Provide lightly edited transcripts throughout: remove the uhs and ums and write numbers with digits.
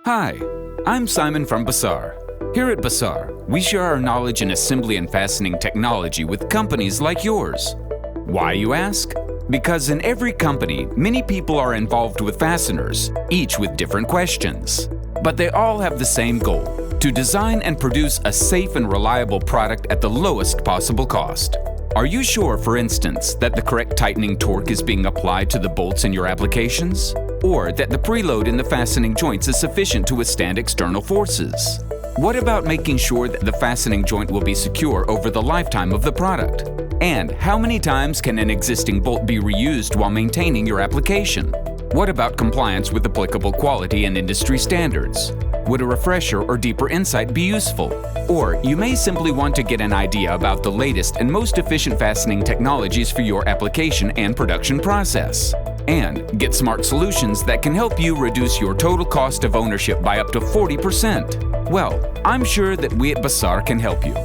Hi, I'm Simon from Bazaar. Here at Bazaar, we share our knowledge in assembly and fastening technology with companies like yours. Why, you ask? Because in every company, many people are involved with fasteners, each with different questions. But they all have the same goal, to design and produce a safe and reliable product at the lowest possible cost. Are you sure, for instance, that the correct tightening torque is being applied to the bolts in your applications? Or that the preload in the fastening joints is sufficient to withstand external forces? What about making sure that the fastening joint will be secure over the lifetime of the product? And how many times can an existing bolt be reused while maintaining your application? What about compliance with applicable quality and industry standards? Would a refresher or deeper insight be useful? Or you may simply want to get an idea about the latest and most efficient fastening technologies for your application and production process. And get smart solutions that can help you reduce your total cost of ownership by up to 40%. Well, I'm sure that we at Bazaar can help you.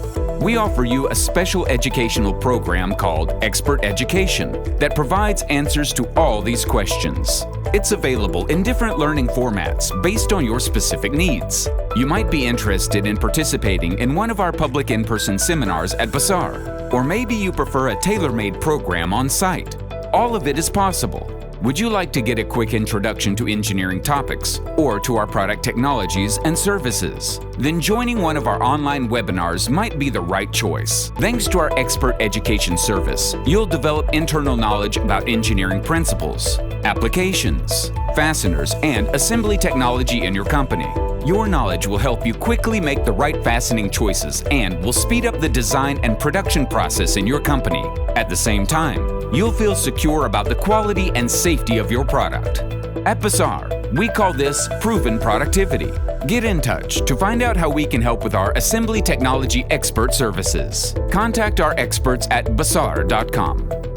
We offer you a special educational program called Expert Education that provides answers to all these questions. It's available in different learning formats based on your specific needs. You might be interested in participating in one of our public in-person seminars at Bazaar, or maybe you prefer a tailor-made program on site. All of it is possible. Would you like to get a quick introduction to engineering topics or to our product technologies and services? Then joining one of our online webinars might be the right choice. Thanks to our expert education service, you'll develop internal knowledge about engineering principles, applications, fasteners, and assembly technology in your company. Your knowledge will help you quickly make the right fastening choices and will speed up the design and production process in your company. At the same time, you'll feel secure about the quality and safety of your product. At Bazaar, we call this proven productivity. Get in touch to find out how we can help with our assembly technology expert services. Contact our experts at bazaar.com.